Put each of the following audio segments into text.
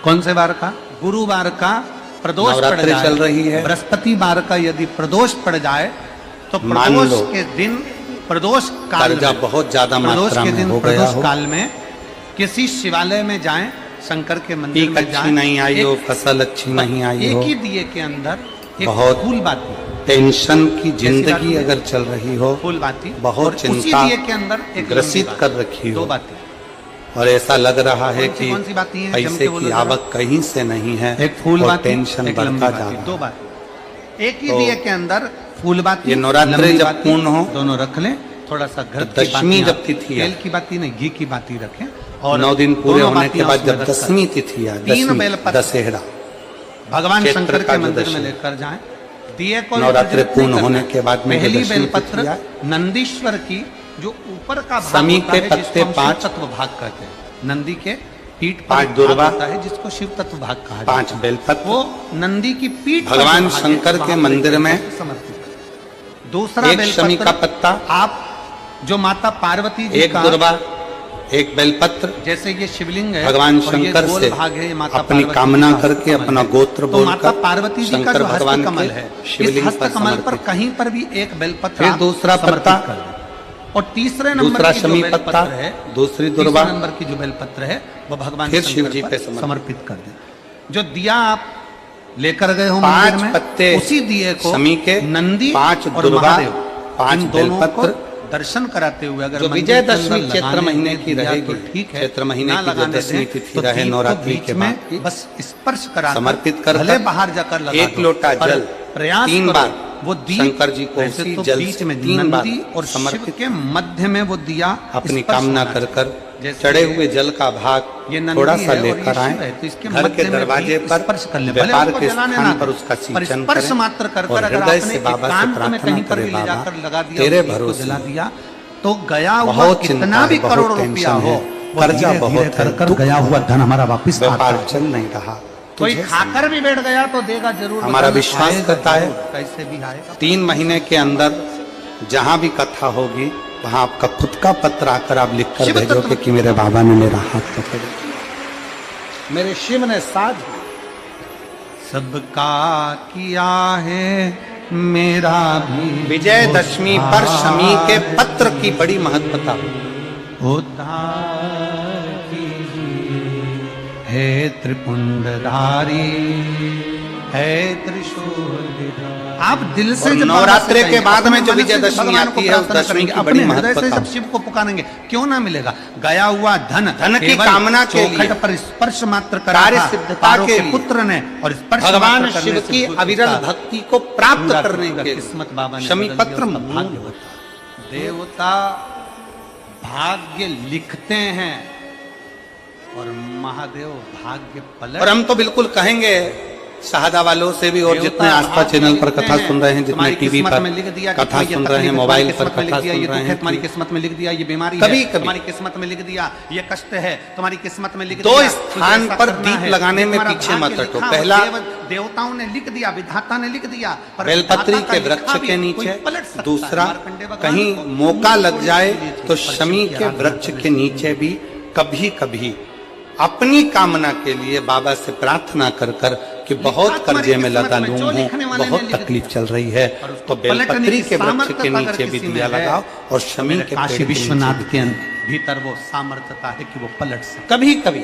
कौन से बार का? गुरुवार का प्रदोष पड़ जाए, चल रही है, बृहस्पतिवार का यदि प्रदोष पड़ जाए तो प्रदोष के दिन, प्रदोष काल में, बहुत ज्यादा मात्रा में हो गया प्रदोष काल में किसी शिवालय में जाएं, शंकर के मंदिर में जाएं, अच्छी नहीं आई हो, फसल अच्छी नहीं आई हो, एक ही दिए के अंदर एक बहुत फूल बाती, टेंशन की जिंदगी अगर चल रही हो, फूल बाती, बहुत चिंता दिए के अंदर एक ग्रसित कर रखी हो, दो बातें, और ऐसा लग रहा है कि कौन सी बातें हैं, पैसे की आवक कहीं से नहीं है, एक फूल बाती, टेंशन बढ़ता जा रहा है। दो बातें एक ही दिए के अंदर फूल बाती, ये नवरात्रि जब पूर्ण हो, दोनों रख लें, थोड़ा सा घर की दशमी जब तिथि है, तेल की बाती नहीं, घी की बाती रखें, और 9 दिन पूरे होने के बाद जब दसवीं तिथि है, दशहरा, भगवान शंकर के मंदिर में लेकर जाएं, दिए को नवरात्रि पूर्ण होने के बाद में पहली बेलपत्र नंदीश्वर की, जो ऊपर का भाग समी होता के है, पत्ते 5 तत्व भाग कहते हैं, नंदी के पीठ 5 दुर्वा होता है जिसको शिव तत्व भाग कहा जाता है, 5 बेलपत्र, वो नंदी की पीठ भगवान शंकर के मंदिर में समर्पित। दूसरा एक शमी का पत्ता, आप जो माता पार्वती जी एक दुर्वा, एक बेलपत्र, जैसे ये शिवलिंग है, भगवान शंकर से अपनी कामना करके अपना गोत्र बोलकर, माता पार्वती जी का जो हस्त कमल है, इस हस्त कमल पर कहीं पर भी एक बेलपत्र, फिर दूसरा पत्ता, और तीसरे नंबर की जो बेलपत्र है, दूसरी दुर्वा नंबर की जो बेलपत्र है, वो भगवान फिर शिव जी पे समर्पित कर दे। जो दिया आप लेकर गए हो 5 पत्ते, उसी दिए को समी के नंदी 5 और दुर्वा, महादेव 5 बेलपत्र, दर्शन कराते हुए, अगर जो विजयदशमी चैत्र महीने की रहेगी, ठीक है, चैत्र महीने की जो दशमी तिथि रहे नवरात्रि के बाद, बस स्पर्श करा समर्पित कर, भले बाहर जाकर लगा, 1 लोटा जल प्रयास 3 बार वो शंकर जी को उसी जल बीच में 3 बार और समर्पित के मध्य में वो दिया अपनी कामना कर कर चढ़े हुए जल का भाग थोड़ा सा लेकर आए, तो घर के दरवाजे पर, व्यापार के स्थान पर उसका सिंचन करें, मात्र कर और हृदय से बाबा से प्रार्थना करें, बाबा तेरे भरोसे दिया तो गया हुआ कितना भी करोड़ रुपया हो, कर्जा बहुत कर गया हुआ धन हमारा वापिस, व्यापार चल नहीं रहा, कोई खाकर भी बैठ गया तो देगा जरूर, हमारा विश्वास करता है कैसे भी आएगा। 3 महीने के अंदर जहां भी कथा होगी वहां आपका खुद का पत्र आकर आप लिख कर भेजोगे कि मेरे बाबा ने मेरा हाथ पकड़ लिया, मेरे शिव ने साथ सबका किया है मेरा भी। विजयदशमी पर शमी के पत्र की बड़ी महत्वता है, त्रिपुंडधारी है, त्रिशूल। आप दिल से जब नवरात्रि के बाद में जो विजयदशमी आती है, उस दशमी की बड़ी महत्वता, जब शिव को पुकारेंगे क्यों ना मिलेगा, गया हुआ धन, धन की कामना के लिए पर स्पर्श मात्र कार्य सिद्धता के पुत्र ने, और स्पर्श भगवान शिव की अविरल भक्ति को प्राप्त करने के किस्मत बाबा ने शमी पत्र भाग्य, देवता भाग्य लिखते हैं और महादेव भाग्य पलट। और हम तो बिल्कुल कहेंगे शाहदा वालों से भी, और जितने आस्था चैनल पर कथा सुन रहे हैं, जितने टीवी पर कथा सुन रहे हैं, मोबाइल पर कथा सुन रहे हैं, तुम्हारी किस्मत में लिख दिया ये बीमारी कभी है, तुम्हारी किस्मत में लिख दिया ये कष्ट है, तुम्हारी किस्मत में लिख दो दिया स्थान पर दीप लगाने में पीछे मत हटो। पहला देवताओं ने लिख दिया, विधाता ने लिख दिया बेलपत्री के वृक्ष के नीचे, दूसरा कहीं मौका लग जाए तो शमी के वृक्ष के नीचे भी कभी कभी अपनी कामना के लिए बाबा से प्रार्थना कर कर कि बहुत कर्जे में लगा लूं हूं, बहुत तकलीफ चल रही है, तो बेलपत्री के वृक्ष के नीचे भी दिया लगाओ, और शमी के काशी विश्वनाथ के भीतर वो सामर्थ्यता है कि वो पलट सके। कभी कभी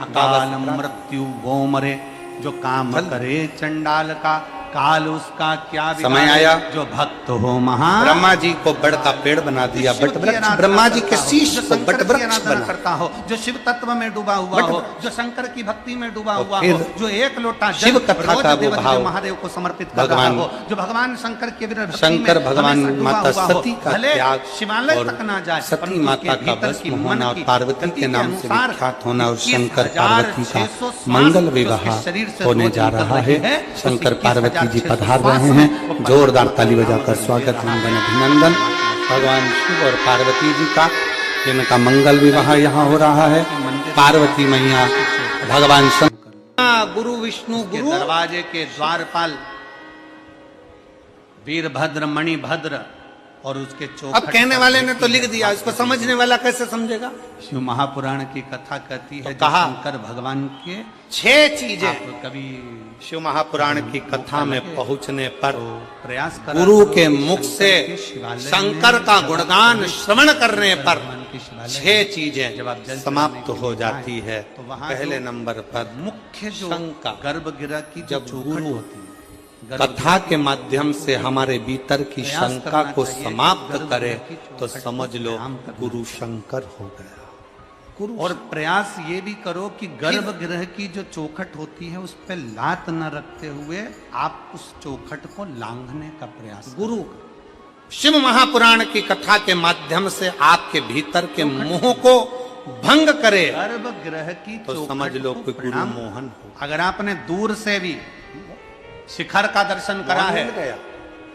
अकाल मृत्यु वो मरे, जो काम करे चंडाल का, काल उसका क्या समय आया, जो भक्त हो महान। ब्रह्मा जी को बड़ का पेड़ बना दिया, बट वृक्ष, ब्रह्मा जी के शीश को बट वृक्ष बना करता हो, जो शिव तत्व में डूबा हुआ हो, जो शंकर की भक्ति में डूबा हुआ हो, जो एक लोटा शिव कथा का वो भाव महादेव को समर्पित कर रहा हो, जो भगवान शंकर के शंकर भगवान माता सती का त्याग, शिवालय तक ना जाए, सती माता का भस्म होना और पार्वती के नाम से विख्यात होना, और शंकर पार्वती का मंगल विवाह होने जा रहा है। शंकर पार्वती जी पधार रहे हैं, जोरदार ताली बजाकर स्वागत, वंदन, अभिनंदन भगवान शिव और पार्वती जी का, जिनका मंगल विवाह यहाँ हो रहा है। पार्वती मैया, भगवान शंकर, गुरु विष्णु, गुरु दरवाजे के द्वारपाल वीरभद्र, मणिभद्र, और उसके अब चौखट कहने पर वाले ने तो देखिए लिख दिया, इसको समझने वाला कैसे समझेगा? शिव महापुराण की कथा कहती है तो जो कहा, शंकर भगवान के 6 चीजें आप कभी शिव महापुराण की कथा में पहुंचने पर प्रयास करा गुरु करो के कि मुख शंकर से के शिवालय शंकर में का जब गुणगान आप श्रवण करने पर भगवान के शिवालय 6 में चीजें जब आप जल समाप्त चढ़ाने के हो लिए जाती जाएं, है। तो वहाँ पहले जो नंबर पर मुख्य जो शंका, गर्भगृह की जो जब चौखट गुरु होती है, कथा के माध्यम से हमारे भीतर की प्रयास शंका करना को चाहिए समाप्त गर्भगृह करे की तो चौखट समझ को लो प्रणाम करना गुरु शंकर हो गया। गुरु और प्रयास ये भी करो कि गर्भगृह की जो चौखट होती है उस पर लात न रखते हुए आप उस चौखट को लांघने का प्रयास गुरु शिव महापुराण की कथा के माध्यम से आपके भीतर के मोह को भंग करे गर्भगृह की तो चौखट समझ लो को कि गुरु प्रणाम। मोहन हो। अगर आपने दूर से भी शिखर का दर्शन करा मोहन है, मिल गया।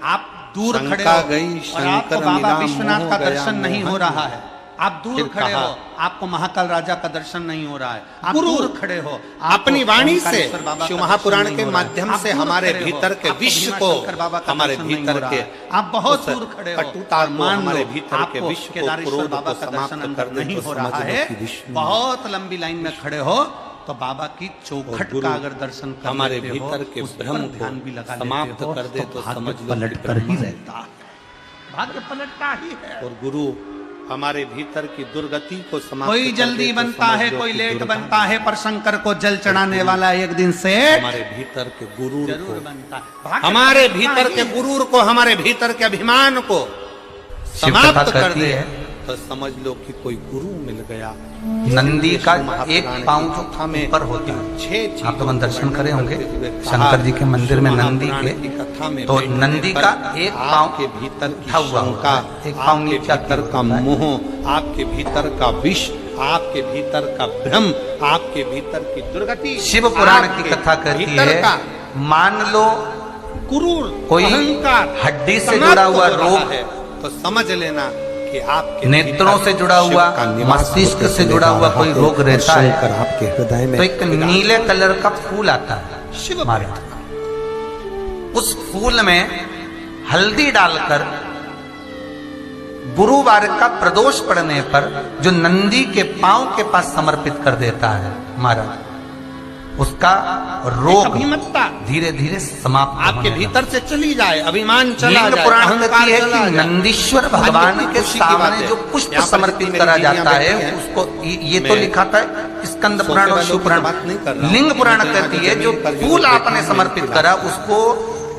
आप दूर शंका खड़े हो गई, और आपको शंकर बाबा मिला, विश्वनाथ मोह का गया, दर्शन नहीं हो मोहन रहा मिला। है, आप दूर फिर खड़े कहा, हो, आपको महाकाल राजा का दर्शन नहीं हो रहा है, आप गुरु दूर खड़े हो, अपनी वाणी से ओंकारेश्वर बाबा शिव का महापुराण दर्शन के नहीं हो रहा है, माध्यम आप से दूर हमारे खड़े हो, भीतर के आपको विश्व भीमा को शंकर बाबा का हमारे दर्शन नहीं भीतर हो रहा के है, आप बहुत उस दूर खड़े हो, कटुता और को मान हमारे लो भीतर के आपको विश्व को केदारेश्वर क्रोध बाबा को का समाप्त दर्शन कर अंदर दे नहीं तो हो समझ रहा लो है, कि विश्व बहुत लंबी लाइन में खड़े हो तो बाबा की चौखट गुरु का अगर दर्शन कर हमारे लेते हो, भीतर के उस पर भ्रम को ध्यान भी लगा समाप्त लेते हो, कर दे तो भाग्य समझ लो पलट कि कर ही ब्रह्म रहता है, भाग्य पलटता ही है। और गुरु हमारे भीतर की दुर्गति को समाप्त कोई कर जल्दी दे तो बनता समझ है, लो कोई कि लेट दुर्गा बनता है, पर शंकर को जल चढ़ाने वाला एक दिन से हमारे भीतर के गुरु जरूर को बनता है। हमारे भीतर के गुरूर को हमारे भीतर के अभिमान को समाप्त कर दे तो समझ लो कि कोई गुरु मिल गया। नंदी का महापुराण एक की पांव कथा में ऊपर होता है। 6 चीजों आप लोगन दर्शन करे होंगे को वर्णन शंकर जी के मंदिर में कहा, नंदी महापुराण की के, कथा में तो बैठने नंदी पर का एक पांव आपके भीतर की उठा हुआ शंका, होता है, एक पांव आपके नीचे भीतर का होता है। मोह, आपके भीतर का विष, आपके भीतर का भ्रम, आपके भीतर की दुर्गति, शिव पुराण की आपके कथा कहती भीतर है, का मान लो क्रूर कोई अहंकार हड्डी से समाप्त जुड़ा हुआ हो रहा रोग है तो समझ लेना कि आपके नेत्रों से जुड़ा हुआ, मस्तिष्क से जुड़ा हुआ कोई रोग रहता है, आपके हृदय में तो एक नीले कलर का फूल आता है शिव महाराज, उस फूल में हल्दी डालकर गुरुवार का प्रदोष पड़ने पर जो नंदी के पांव के पास समर्पित कर देता है महाराज, उसका रोग अभिमत्ता धीरे धीरे समाप्त आपके होने भीतर से चली जाए, अभिमान चला लिंग जाए, पुराण अहंकार कहती है चला कि जाए। नंदीश्वर भगवान कितनी के खुशी की बात सामने है। जो पुष्प यहाँ पर समर्पित जितनी करा मेरी जाता है दीदियाँ बैठी उसको ये तो मैं लिखा था स्कंद सोते पुराण और वालों शिव की पुराण, बात नहीं कर रहा हूँ। लिंग पुराण मैं तो यहाँ कहती है जो जमीन पर जो फूल बैठी आपने हैं, समर्पित उनकी करा बात। उसको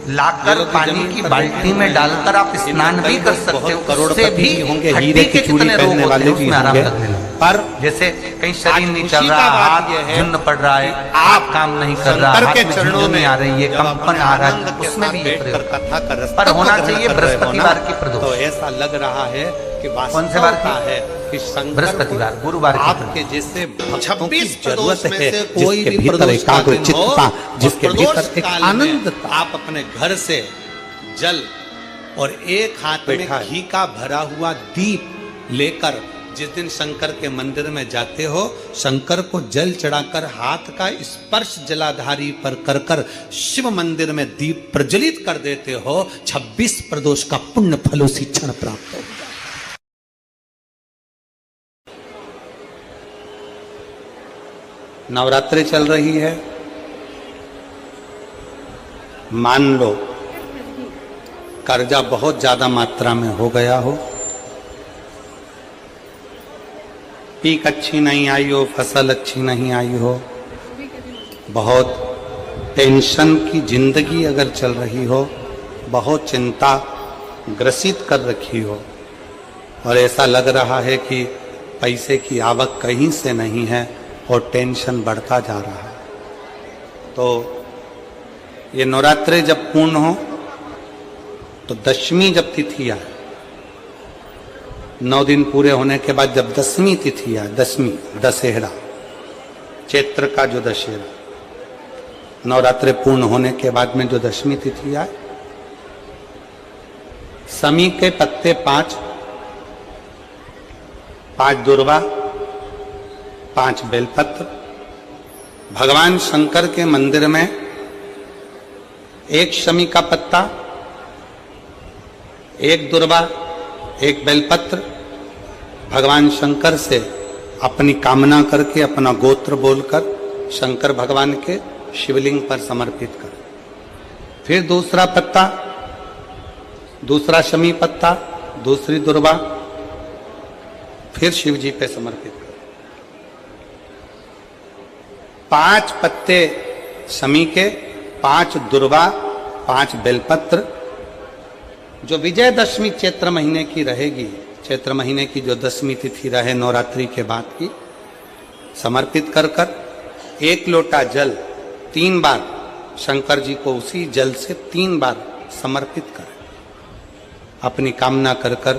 लाकर ये लोग पानी जमीन की पर बाल्टी बैठे में हैं। डालकर आप इनमें स्नान भी कई कर लोग सकते बहुत हो, उससे करोड़पति भी होंगे, हड्डी हीरे के की चूड़ी कितने रोग पहनने होते वाले हैं भी उसमें आराम होंगे। लगने लगता है। पर जैसे कहीं शरीर नहीं आज चल खुशी रहा, का बात हाथ यह है झुंड पड़ रहा है, आप काम नहीं कर रहा, शंकर हाथ के में चरणों झुंझुनी में आ रही है, जब कंपन अपने आ रहा आनंद है, के उसमें साथ भी ये बैठकर प्रयोग कथा का रस पर होना ग्रहण चाहिए कर रहे हो बृहस्पतिवार ना, की प्रदोष। तो ऐसा लग रहा है कि कौन से बार की? वास्तवता है कि शंकर बृहस्पतिवार, को गुरुवार की आपके जैसे भक्तों की 26 जरूरत प्रदोष में है, से कोई जिसके भी भीतर प्रदोष का एकाग्र दिन हो, चित्तता, जिसके और भीतर प्रदोष एक काल में आनंद आप अपने घर से जल और एक हाथ में बैठा है। घी का भरा हुआ दीप लेकर जिस दिन शंकर के मंदिर में जाते हो, शंकर को जल चढ़ाकर हाथ का स्पर्श जलाधारी पर कर कर शिव मंदिर में दीप प्रज्वलित कर देते हो, 26 प्रदोष का पुण्य फल उसी क्षण प्राप्त हो। नवरात्रि चल रही है, मान लो कर्जा बहुत ज्यादा मात्रा में हो गया हो, पीक अच्छी नहीं आई हो, फसल अच्छी नहीं आई हो, बहुत टेंशन की जिंदगी अगर चल रही हो, बहुत चिंता ग्रसित कर रखी हो और ऐसा लग रहा है कि पैसे की आवक कहीं से नहीं है और टेंशन बढ़ता जा रहा है, तो ये नवरात्रि जब पूर्ण हो तो दशमी जब तिथि आए, 9 दिन पूरे होने के बाद जब दसवीं तिथि आए, दसवीं दशहरा, चैत्र का जो दशहरा, नवरात्रि पूर्ण होने के बाद में जो दशवीं तिथि आए, समी के पत्ते 5 दुर्वा, 5 बेलपत्र, भगवान शंकर के मंदिर में 1 शमी का पत्ता, 1 दुर्वा, एक बेलपत्र भगवान शंकर से अपनी कामना करके अपना गोत्र बोलकर शंकर भगवान के शिवलिंग पर समर्पित कर। फिर दूसरा पत्ता, दूसरा शमी पत्ता, दूसरी दुर्वा, फिर शिव जी पे समर्पित कर। 5 पत्ते शमी के, 5 दुर्वा, 5 बेलपत्र, जो विजयदशमी चैत्र महीने की रहेगी, चैत्र महीने की जो 10वीं तिथि रहे नवरात्रि के बाद की, समर्पित कर कर 1 लोटा जल 3 बार शंकर जी को उसी जल से 3 बार समर्पित कर अपनी कामना कर कर